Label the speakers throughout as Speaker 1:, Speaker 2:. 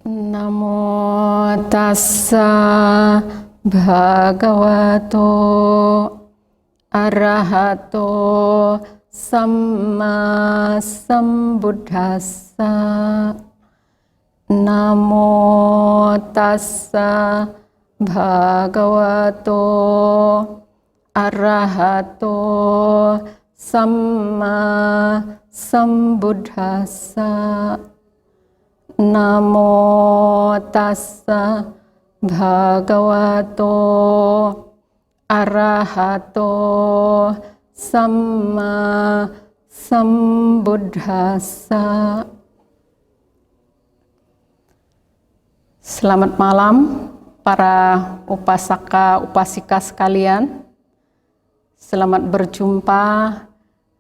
Speaker 1: Namo tassa bhagavato arahato samma sambuddhassa. Namo tassa bhagavato arahato samma sambuddhassa. Namo tassa bhagavato arahato samma sambuddhassa. Selamat malam para upasaka upasika sekalian. Selamat berjumpa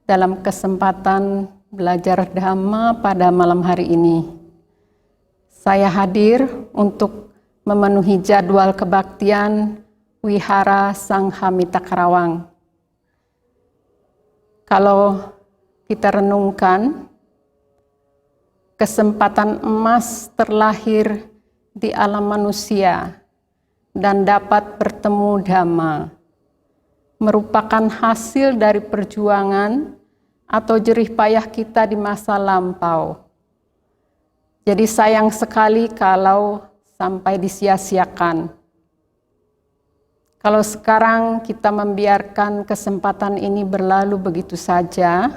Speaker 1: dalam kesempatan belajar Dhamma pada malam hari ini. Saya hadir untuk memenuhi jadwal kebaktian Wihara Sanghamita Karawang. Kalau kita renungkan, kesempatan emas terlahir di alam manusia dan dapat bertemu Dhamma merupakan hasil dari perjuangan atau jerih payah kita di masa lampau. Jadi sayang sekali kalau sampai disia-siakan. Kalau sekarang kita membiarkan kesempatan ini berlalu begitu saja,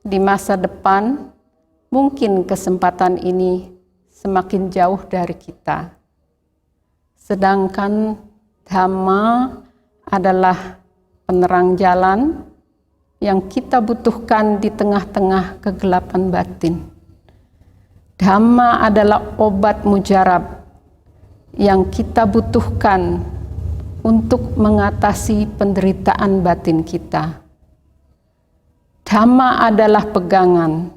Speaker 1: di masa depan mungkin kesempatan ini semakin jauh dari kita. Sedangkan Dhamma adalah penerang jalan yang kita butuhkan di tengah-tengah kegelapan batin. Dhamma adalah obat mujarab yang kita butuhkan untuk mengatasi penderitaan batin kita. Dhamma adalah pegangan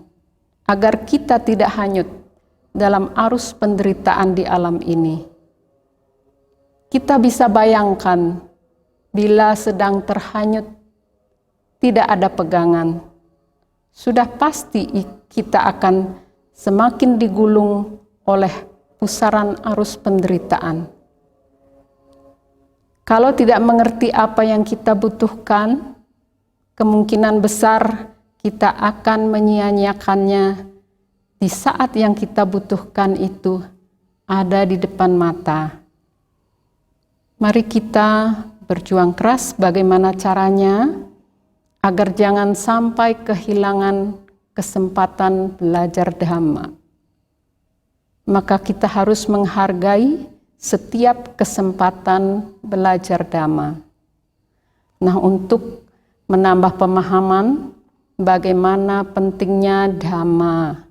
Speaker 1: agar kita tidak hanyut dalam arus penderitaan di alam ini. Kita bisa bayangkan bila sedang terhanyut, tidak ada pegangan, sudah pasti kita akan semakin digulung oleh pusaran arus penderitaan. Kalau tidak mengerti apa yang kita butuhkan, kemungkinan besar kita akan menyia-nyiakannya di saat yang kita butuhkan itu ada di depan mata. Mari kita berjuang keras bagaimana caranya agar jangan sampai kehilangan kesempatan belajar Dhamma. Maka kita harus menghargai setiap kesempatan belajar Dhamma. Nah, untuk menambah pemahaman bagaimana pentingnya Dhamma,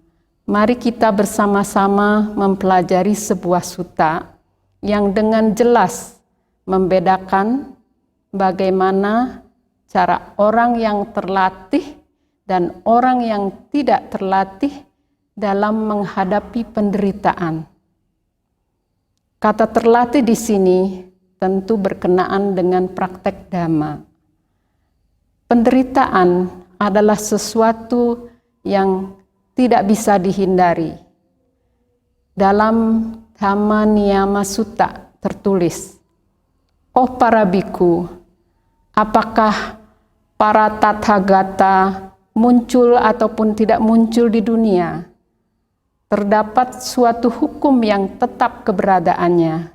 Speaker 1: mari kita bersama-sama mempelajari sebuah sutta yang dengan jelas membedakan bagaimana cara orang yang terlatih dan orang yang tidak terlatih dalam menghadapi penderitaan. Kata terlatih di sini tentu berkenaan dengan praktek Dhamma. Penderitaan adalah sesuatu yang tidak bisa dihindari. Dalam Dhamma Niyama Sutta tertulis, "Oh para biku, apakah para tathagata muncul ataupun tidak muncul di dunia, terdapat suatu hukum yang tetap keberadaannya.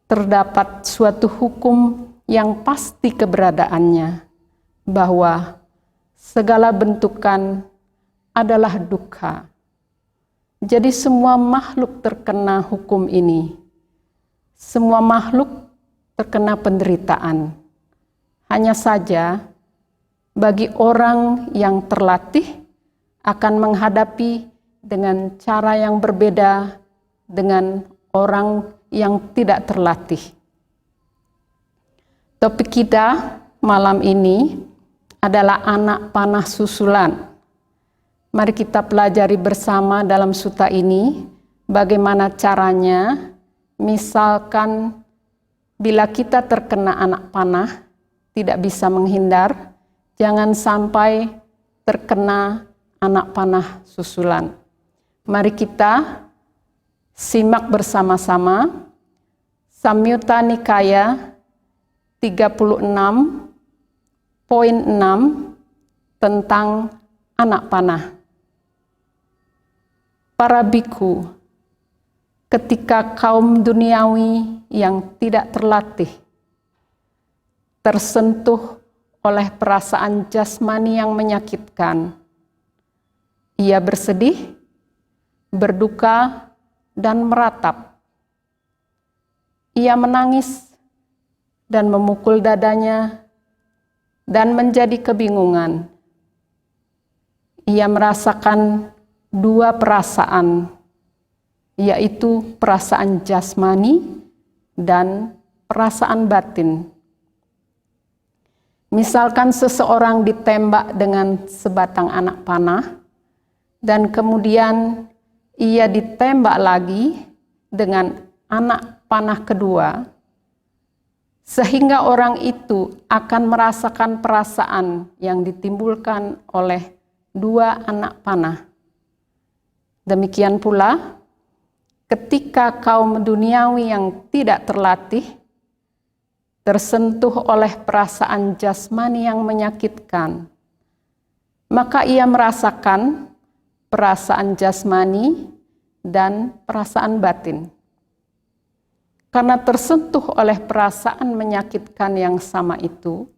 Speaker 1: Terdapat suatu hukum yang pasti keberadaannya, bahwa segala bentukan adalah dukkha." Jadi semua makhluk terkena hukum ini. Semua makhluk terkena penderitaan. Hanya saja bagi orang yang terlatih akan menghadapi dengan cara yang berbeda dengan orang yang tidak terlatih. Topik kita malam ini adalah anak panah susulan. Mari kita pelajari bersama dalam sutta ini bagaimana caranya. Misalkan bila kita terkena anak panah, tidak bisa menghindar, jangan sampai terkena anak panah susulan. Mari kita Simak bersama-sama Samyutta Nikaya 36.6 tentang anak panah. Para biku, ketika kaum duniawi yang tidak terlatih tersentuh oleh perasaan jasmani yang menyakitkan, ia bersedih, berduka, dan meratap. Ia menangis dan memukul dadanya dan menjadi kebingungan. Ia merasakan dua perasaan, yaitu perasaan jasmani dan perasaan batin. Misalkan seseorang ditembak dengan sebatang anak panah, dan kemudian ia ditembak lagi dengan anak panah kedua, sehingga orang itu akan merasakan perasaan yang ditimbulkan oleh dua anak panah. Demikian pula, ketika kaum duniawi yang tidak terlatih tersentuh oleh perasaan jasmani yang menyakitkan, maka ia merasakan perasaan jasmani dan perasaan batin. Karena tersentuh oleh perasaan menyakitkan yang sama itu,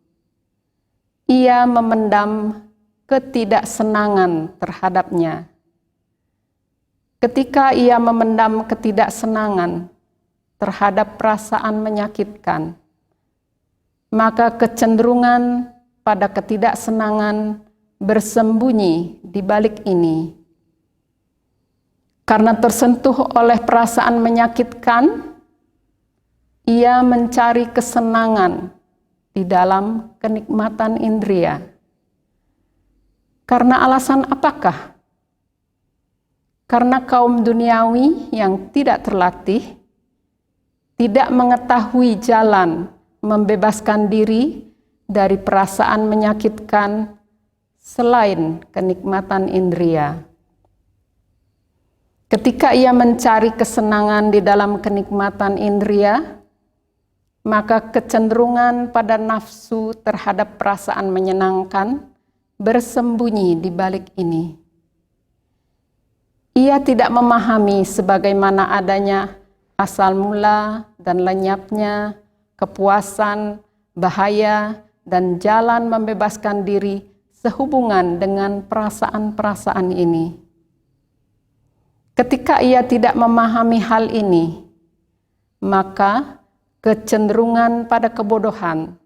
Speaker 1: ia memendam ketidaksenangan terhadapnya. Ketika ia memendam ketidaksenangan terhadap perasaan menyakitkan, maka kecenderungan pada ketidaksenangan bersembunyi di balik ini. Karena tersentuh oleh perasaan menyakitkan, ia mencari kesenangan di dalam kenikmatan indria. Karena alasan apakah? Karena kaum duniawi yang tidak terlatih, tidak mengetahui jalan membebaskan diri dari perasaan menyakitkan selain kenikmatan indria. Ketika ia mencari kesenangan di dalam kenikmatan indria, maka kecenderungan pada nafsu terhadap perasaan menyenangkan bersembunyi di balik ini. Ia tidak memahami sebagaimana adanya asal mula dan lenyapnya kepuasan, bahaya, dan jalan membebaskan diri sehubungan dengan perasaan-perasaan ini. Ketika ia tidak memahami hal ini, maka kecenderungan pada kebodohan,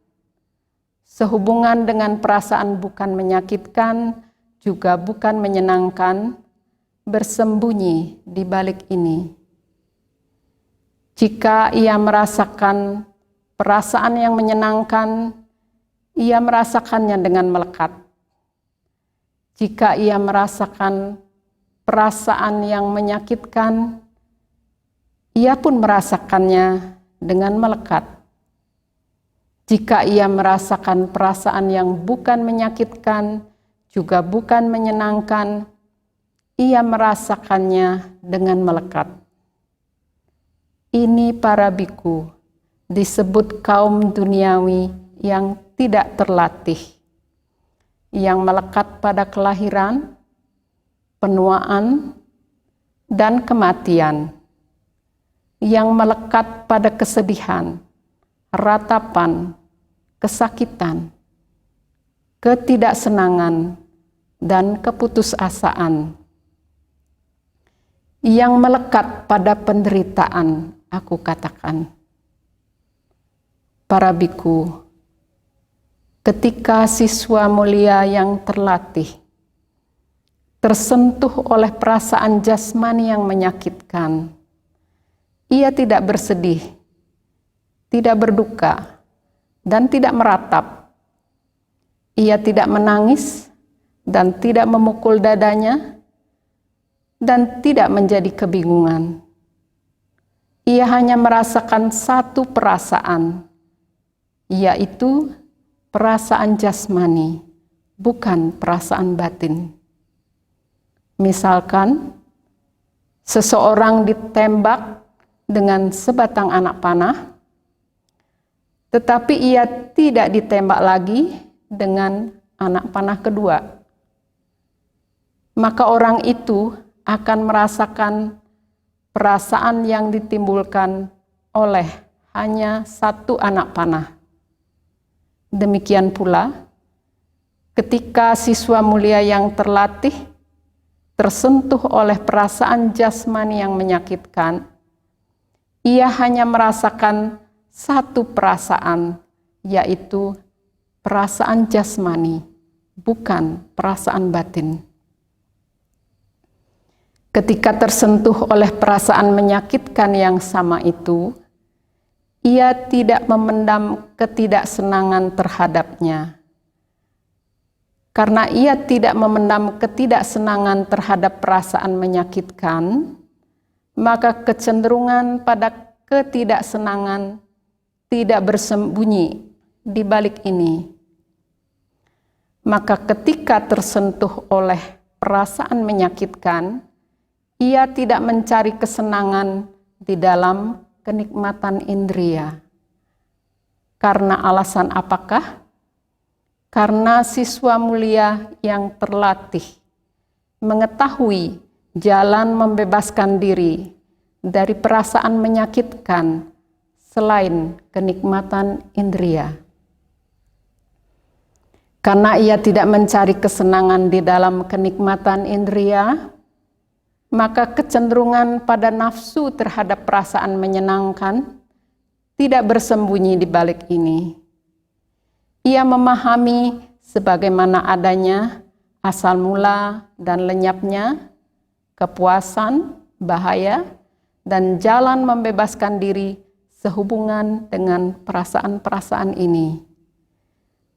Speaker 1: sehubungan dengan perasaan bukan menyakitkan, juga bukan menyenangkan, bersembunyi di balik ini. Jika ia merasakan perasaan yang menyenangkan, ia merasakannya dengan melekat. Jika ia merasakan perasaan yang menyakitkan, ia pun merasakannya dengan melekat. Jika ia merasakan perasaan yang bukan menyakitkan, juga bukan menyenangkan, ia merasakannya dengan melekat. Ini para biku disebut kaum duniawi yang tidak terlatih, yang melekat pada kelahiran, penuaan, dan kematian, yang melekat pada kesedihan, ratapan, kesakitan, ketidaksenangan, dan keputusasaan, yang melekat pada penderitaan, aku katakan. Para biku, ketika siswa mulia yang terlatih tersentuh oleh perasaan jasmani yang menyakitkan, ia tidak bersedih, tidak berduka, dan tidak meratap. Ia tidak menangis dan tidak memukul dadanya dan tidak menjadi kebingungan. Ia hanya merasakan satu perasaan, yaitu perasaan jasmani, bukan perasaan batin. Misalkan, Seseorang ditembak dengan sebatang anak panah, tetapi ia tidak ditembak lagi dengan anak panah kedua. Maka orang itu akan merasakan perasaan yang ditimbulkan oleh hanya satu anak panah. Demikian pula, ketika siswa mulia yang terlatih tersentuh oleh perasaan jasmani yang menyakitkan, ia hanya merasakan satu perasaan, yaitu perasaan jasmani, bukan perasaan batin. Ketika tersentuh oleh perasaan menyakitkan yang sama itu, ia tidak memendam ketidaksenangan terhadapnya. Karena ia tidak memendam ketidaksenangan terhadap perasaan menyakitkan, maka kecenderungan pada ketidaksenangan tidak bersembunyi di balik ini. Maka ketika tersentuh oleh perasaan menyakitkan, ia tidak mencari kesenangan di dalam kenikmatan indria. Karena alasan apakah? Karena siswa mulia yang terlatih mengetahui jalan membebaskan diri dari perasaan menyakitkan selain kenikmatan indria. Karena ia tidak mencari kesenangan di dalam kenikmatan indria, maka kecenderungan pada nafsu terhadap perasaan menyenangkan tidak bersembunyi di balik ini. Ia memahami sebagaimana adanya asal mula dan lenyapnya kepuasan, bahaya, dan jalan membebaskan diri sehubungan dengan perasaan-perasaan ini.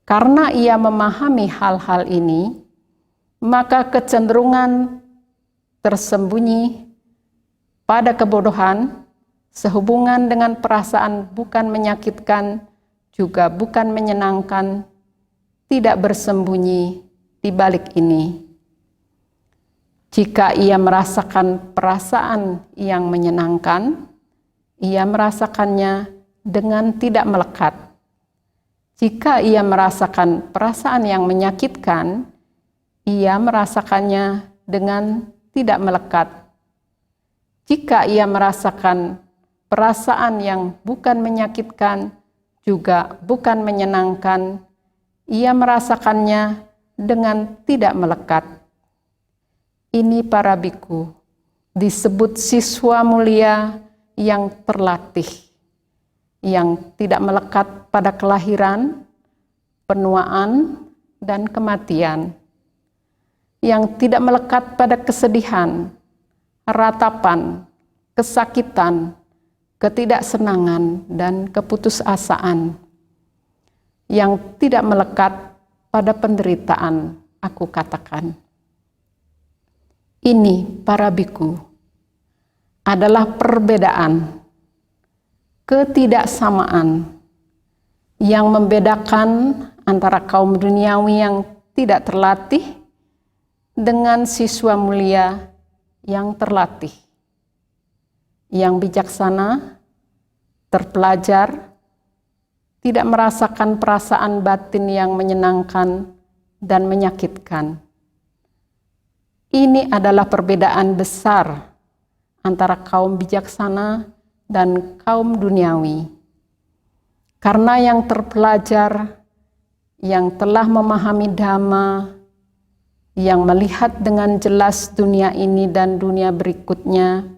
Speaker 1: Karena ia memahami hal-hal ini, maka kecenderungan tersembunyi pada kebodohan sehubungan dengan perasaan bukan menyakitkan, juga bukan menyenangkan, tidak bersembunyi di balik ini. Jika ia merasakan perasaan yang menyenangkan, ia merasakannya dengan tidak melekat. Jika ia merasakan perasaan yang menyakitkan, ia merasakannya dengan tidak melekat. Jika ia merasakan perasaan yang bukan menyakitkan, juga bukan menyenangkan, ia merasakannya dengan tidak melekat. Ini para biku disebut siswa mulia yang terlatih, yang tidak melekat pada kelahiran, penuaan, dan kematian, yang tidak melekat pada kesedihan, ratapan, kesakitan, ketidaksenangan, dan keputusasaan, yang tidak melekat pada penderitaan, aku katakan. Ini para biku adalah perbedaan, ketidaksamaan yang membedakan antara kaum duniawi yang tidak terlatih dengan siswa mulia yang terlatih, yang bijaksana, terpelajar, tidak merasakan perasaan batin yang menyenangkan dan menyakitkan. Ini adalah perbedaan besar antara kaum bijaksana dan kaum duniawi. Karena yang terpelajar, yang telah memahami dhamma, yang melihat dengan jelas dunia ini dan dunia berikutnya,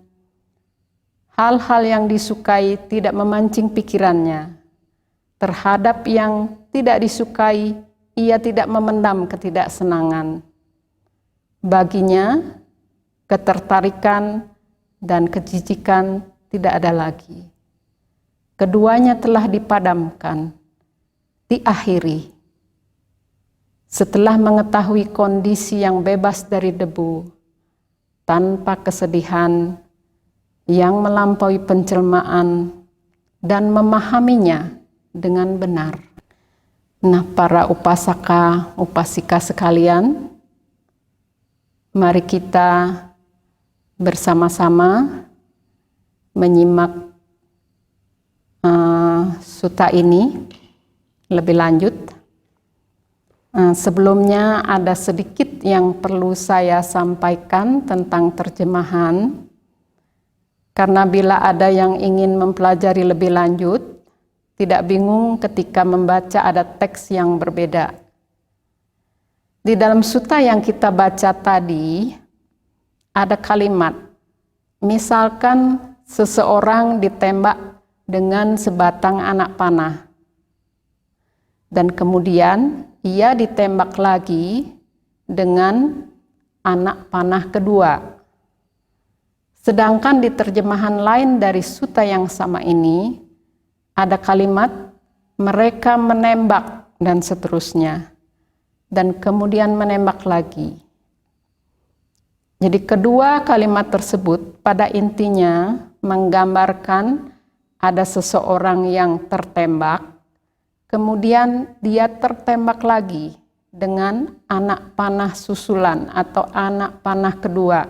Speaker 1: hal-hal yang disukai tidak memancing pikirannya. Terhadap yang tidak disukai, ia tidak memendam ketidaksenangan. Baginya, ketertarikan dan kejijikan tidak ada lagi. Keduanya telah dipadamkan, diakhiri. Setelah mengetahui kondisi yang bebas dari debu, tanpa kesedihan, yang melampaui penjelmaan, dan memahaminya dengan benar. Nah, para upasaka, upasika sekalian, mari kita bersama-sama menyimak sutta ini lebih lanjut. Sebelumnya ada sedikit yang perlu saya sampaikan tentang terjemahan, karena bila ada yang ingin mempelajari lebih lanjut, tidak bingung ketika membaca ada teks yang berbeda. Di dalam sutta yang kita baca tadi, ada kalimat, misalkan seseorang ditembak dengan sebatang anak panah, dan kemudian ia ditembak lagi dengan anak panah kedua. Sedangkan di terjemahan lain dari sutta yang sama ini, ada kalimat mereka menembak dan seterusnya, dan kemudian menembak lagi. Jadi kedua kalimat tersebut pada intinya menggambarkan ada seseorang yang tertembak, kemudian dia tertembak lagi dengan anak panah susulan atau anak panah kedua.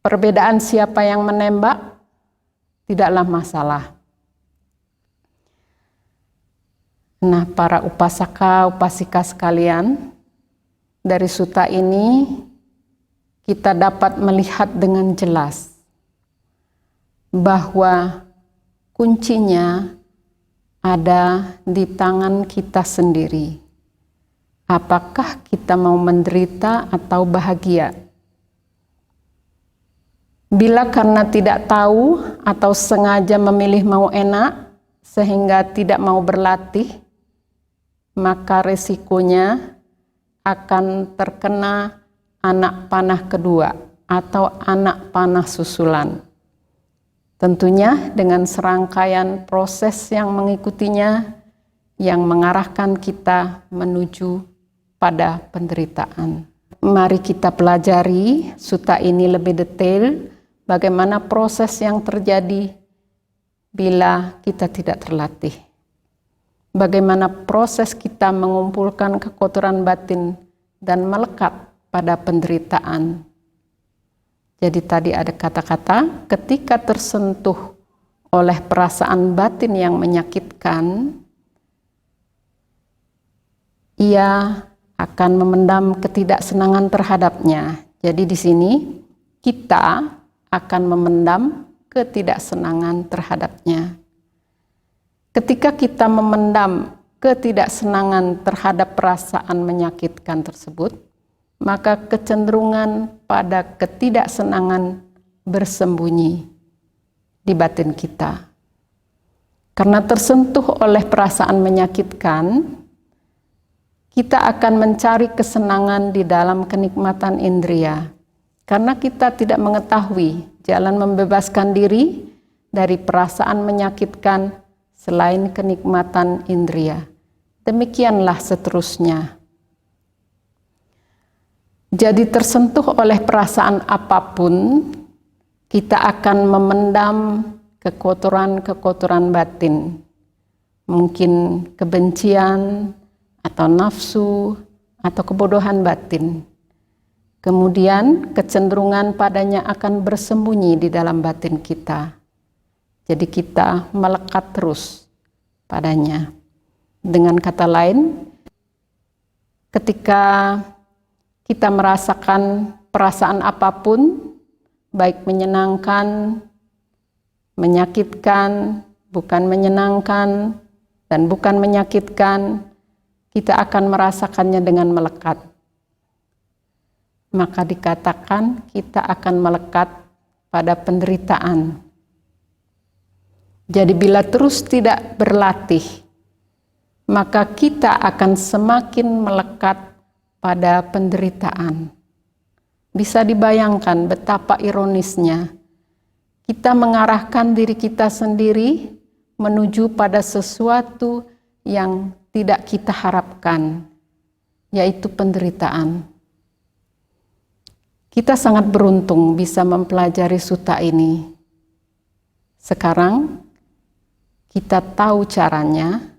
Speaker 1: Perbedaan siapa yang menembak tidaklah masalah. Nah, para upasaka, upasika sekalian, dari sutta ini kita dapat melihat dengan jelas bahwa kuncinya ada di tangan kita sendiri. Apakah kita mau menderita atau bahagia? Bila karena tidak tahu atau sengaja memilih mau enak sehingga tidak mau berlatih, maka resikonya akan terkena anak panah kedua atau anak panah susulan. Tentunya dengan serangkaian proses yang mengikutinya yang mengarahkan kita menuju pada penderitaan. Mari kita pelajari sutta ini lebih detail, bagaimana proses yang terjadi bila kita tidak terlatih. Bagaimana proses kita mengumpulkan kekotoran batin dan melekat pada penderitaan. Jadi tadi ada kata-kata, ketika tersentuh oleh perasaan batin yang menyakitkan, ia akan memendam ketidaksenangan terhadapnya. Jadi di sini kita akan memendam ketidaksenangan terhadapnya. Ketika kita memendam ketidaksenangan terhadap perasaan menyakitkan tersebut, maka kecenderungan pada ketidaksenangan bersembunyi di batin kita. Karena tersentuh oleh perasaan menyakitkan, kita akan mencari kesenangan di dalam kenikmatan indria. Karena kita tidak mengetahui jalan membebaskan diri dari perasaan menyakitkan selain kenikmatan indria. Demikianlah seterusnya. Jadi tersentuh oleh perasaan apapun, kita akan memendam kekotoran-kekotoran batin. Mungkin kebencian, atau nafsu, atau kebodohan batin. Kemudian kecenderungan padanya akan bersembunyi di dalam batin kita. Jadi kita melekat terus padanya. Dengan kata lain, ketika kita merasakan perasaan apapun, baik menyenangkan, menyakitkan, bukan menyenangkan, dan bukan menyakitkan, kita akan merasakannya dengan melekat. Maka dikatakan kita akan melekat pada penderitaan. Jadi bila terus tidak berlatih, maka kita akan semakin melekat pada penderitaan. Bisa dibayangkan betapa ironisnya kita mengarahkan diri kita sendiri menuju pada sesuatu yang tidak kita harapkan, yaitu penderitaan. Kita sangat beruntung bisa mempelajari sutta ini. Sekarang kita tahu caranya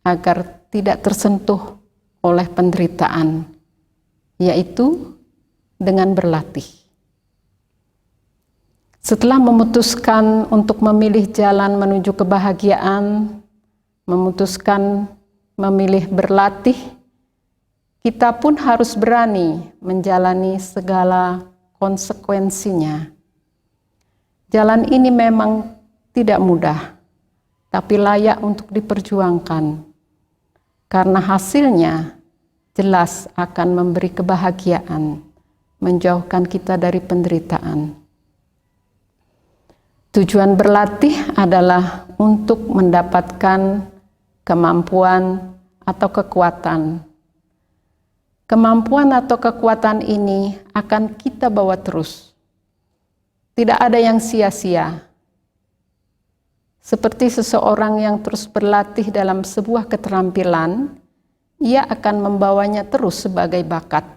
Speaker 1: agar tidak tersentuh oleh penderitaan, yaitu dengan berlatih. Setelah memutuskan untuk memilih jalan menuju kebahagiaan, memutuskan memilih berlatih, kita pun harus berani menjalani segala konsekuensinya. Jalan ini memang tidak mudah, tapi layak untuk diperjuangkan, karena hasilnya jelas akan memberi kebahagiaan, menjauhkan kita dari penderitaan. Tujuan berlatih adalah untuk mendapatkan kemampuan atau kekuatan. Kemampuan atau kekuatan ini akan kita bawa terus. Tidak ada yang sia-sia. Seperti seseorang yang terus berlatih dalam sebuah keterampilan, ia akan membawanya terus sebagai bakat.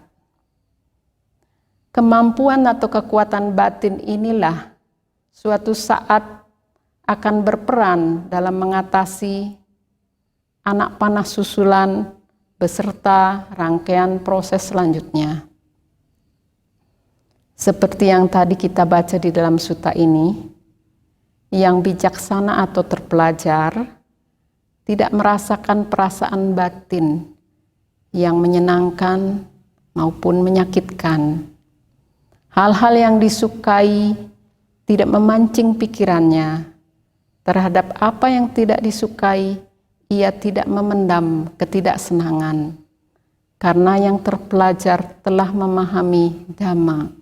Speaker 1: Kemampuan atau kekuatan batin inilah suatu saat akan berperan dalam mengatasi anak panah susulan beserta rangkaian proses selanjutnya. Seperti yang tadi kita baca di dalam sutta ini, yang bijaksana atau terpelajar tidak merasakan perasaan batin yang menyenangkan maupun menyakitkan. Hal-hal yang disukai tidak memancing pikirannya terhadap apa yang tidak disukai. Ia tidak memendam ketidaksenangan, karena yang terpelajar telah memahami Dhamma,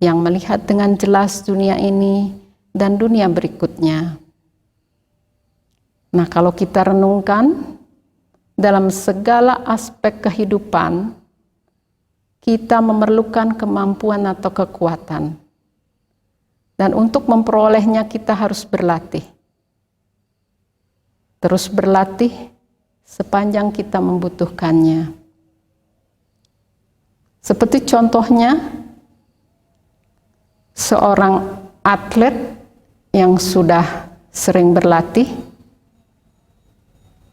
Speaker 1: yang melihat dengan jelas dunia ini dan dunia berikutnya. Nah, kalau kita renungkan dalam segala aspek kehidupan, kita memerlukan kemampuan atau kekuatan. Dan untuk memperolehnya kita harus berlatih. Terus berlatih sepanjang kita membutuhkannya. Seperti contohnya, seorang atlet yang sudah sering berlatih,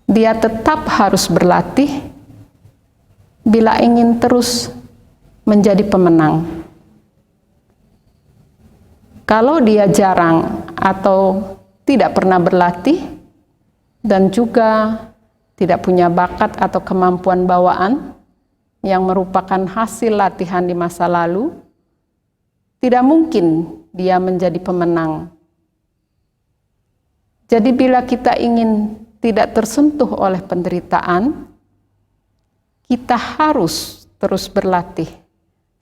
Speaker 1: dia tetap harus berlatih bila ingin terus menjadi pemenang. Kalau dia jarang atau tidak pernah berlatih dan juga tidak punya bakat atau kemampuan bawaan yang merupakan hasil latihan di masa lalu, tidak mungkin dia menjadi pemenang. Jadi bila kita ingin tidak tersentuh oleh penderitaan, kita harus terus berlatih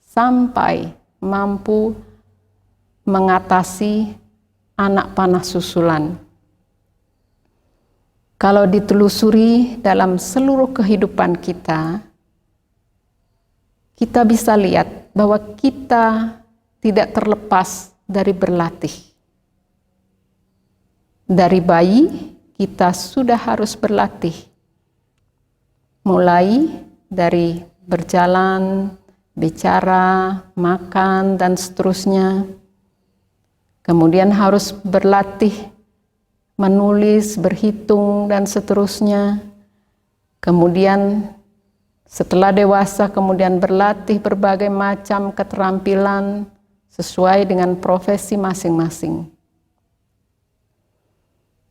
Speaker 1: sampai mampu mengatasi anak panah susulan. Kalau ditelusuri dalam seluruh kehidupan kita, kita bisa lihat bahwa kita tidak terlepas dari berlatih. Dari bayi, kita sudah harus berlatih. Mulai dari berjalan, bicara, makan, dan seterusnya. Kemudian harus berlatih menulis, berhitung, dan seterusnya. Kemudian setelah dewasa, kemudian berlatih berbagai macam keterampilan sesuai dengan profesi masing-masing.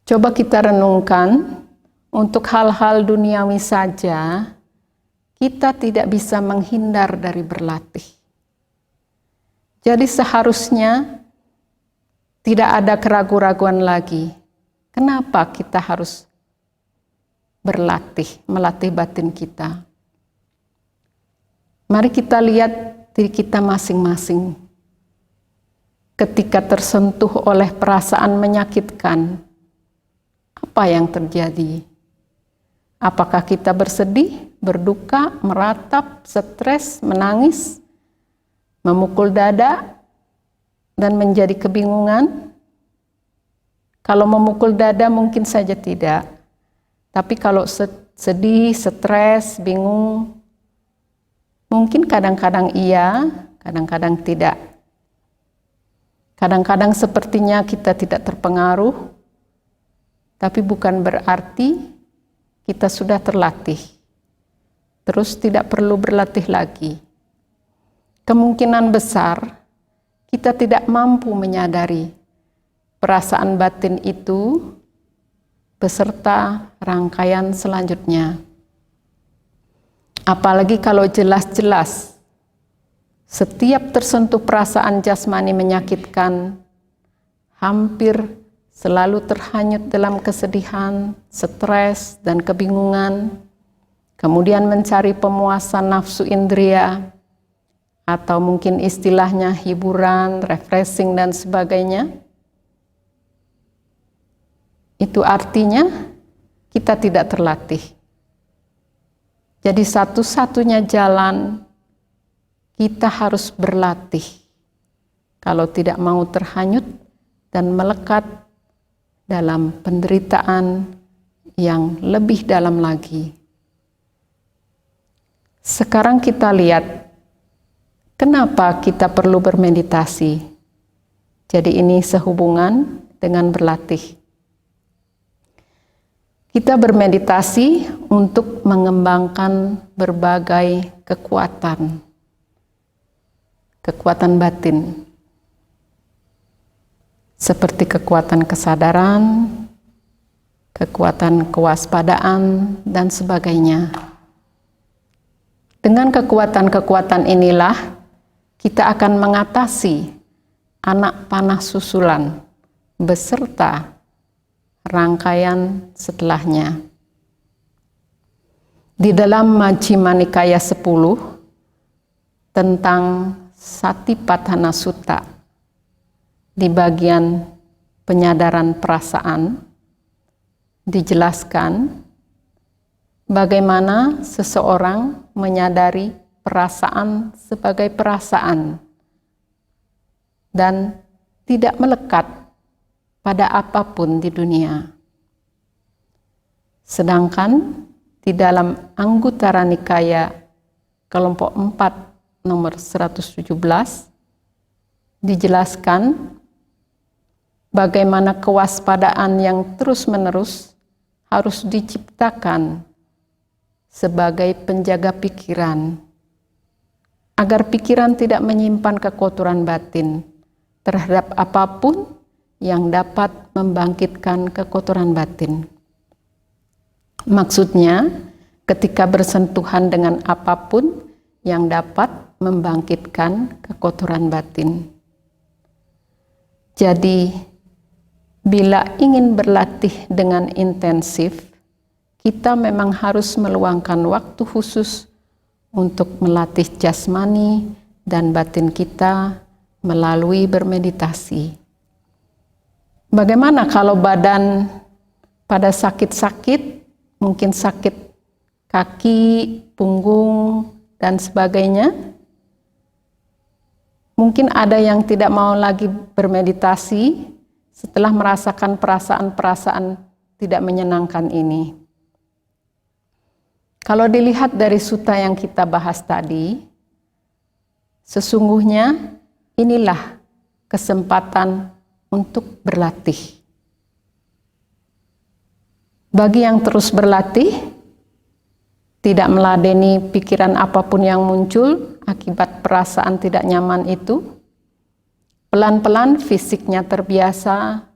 Speaker 1: Coba kita renungkan, untuk hal-hal duniawi saja, kita tidak bisa menghindar dari berlatih. Jadi seharusnya tidak ada keraguan-raguan lagi. Kenapa kita harus berlatih, melatih batin kita? Mari kita lihat diri kita masing-masing. Ketika tersentuh oleh perasaan menyakitkan, apa yang terjadi? Apakah kita bersedih, berduka, meratap, stres, menangis, memukul dada, dan menjadi kebingungan? Kalau memukul dada mungkin saja tidak. Tapi kalau sedih, stres, bingung, mungkin kadang-kadang iya, kadang-kadang tidak. Kadang-kadang sepertinya kita tidak terpengaruh, tapi bukan berarti kita sudah terlatih. Terus tidak perlu berlatih lagi. Kemungkinan besar kita tidak mampu menyadari perasaan batin itu beserta rangkaian selanjutnya. Apalagi kalau jelas-jelas setiap tersentuh perasaan jasmani menyakitkan, hampir selalu terhanyut dalam kesedihan, stres, dan kebingungan, kemudian mencari pemuasan nafsu indria, atau mungkin istilahnya hiburan, refreshing, dan sebagainya. Itu artinya kita tidak terlatih. Jadi satu-satunya jalan kita harus berlatih kalau tidak mau terhanyut dan melekat dalam penderitaan yang lebih dalam lagi. Sekarang kita lihat kenapa kita perlu bermeditasi. Jadi ini sehubungan dengan berlatih. Kita bermeditasi untuk mengembangkan berbagai kekuatan batin, seperti kekuatan kesadaran, kekuatan kewaspadaan, dan sebagainya. Dengan kekuatan-kekuatan inilah kita akan mengatasi anak panah susulan beserta rangkaian setelahnya. Di dalam Majjhima Nikaya 10 tentang Satipatthana Sutta di bagian penyadaran perasaan dijelaskan bagaimana seseorang menyadari perasaan sebagai perasaan dan tidak melekat pada apapun di dunia. Sedangkan di dalam Anguttara Nikaya kelompok 4 nomor 117 dijelaskan bagaimana kewaspadaan yang terus-menerus harus diciptakan sebagai penjaga pikiran, agar pikiran tidak menyimpan kekotoran batin terhadap apapun yang dapat membangkitkan kekotoran batin. Maksudnya, ketika bersentuhan dengan apapun yang dapat membangkitkan kekotoran batin. Jadi, bila ingin berlatih dengan intensif, kita memang harus meluangkan waktu khusus untuk melatih jasmani dan batin kita melalui bermeditasi. Bagaimana kalau badan pada sakit-sakit, mungkin sakit kaki, punggung, dan sebagainya? Mungkin ada yang tidak mau lagi bermeditasi setelah merasakan perasaan-perasaan tidak menyenangkan ini. Kalau dilihat dari sutta yang kita bahas tadi, sesungguhnya inilah kesempatan untuk berlatih. Bagi yang terus berlatih, tidak meladeni pikiran apapun yang muncul akibat perasaan tidak nyaman itu, pelan-pelan fisiknya terbiasa,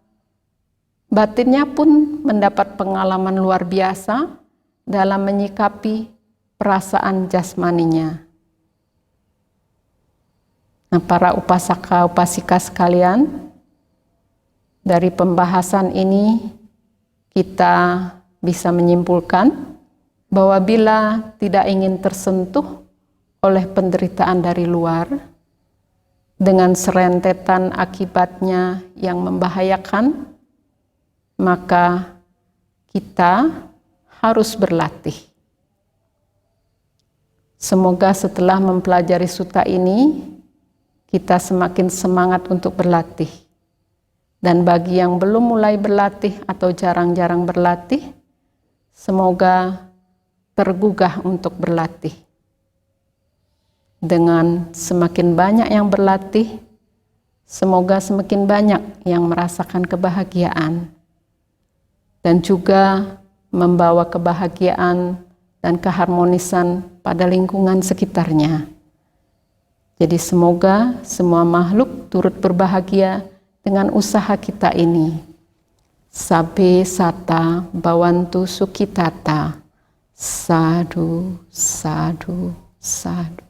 Speaker 1: batinnya pun mendapat pengalaman luar biasa dalam menyikapi perasaan jasmaninya. Nah, para upasaka-upasika sekalian, dari pembahasan ini kita bisa menyimpulkan bahwa bila tidak ingin tersentuh oleh penderitaan dari luar dengan serentetan akibatnya yang membahayakan, maka kita harus berlatih. Semoga setelah mempelajari sutta ini, kita semakin semangat untuk berlatih. Dan bagi yang belum mulai berlatih atau jarang-jarang berlatih, semoga tergugah untuk berlatih. Dengan semakin banyak yang berlatih, semoga semakin banyak yang merasakan kebahagiaan. Dan juga membawa kebahagiaan dan keharmonisan pada lingkungan sekitarnya. Jadi semoga semua makhluk turut berbahagia dengan usaha kita ini. Sabe sata bawantu sukitata. Sadhu, sadhu, sadhu.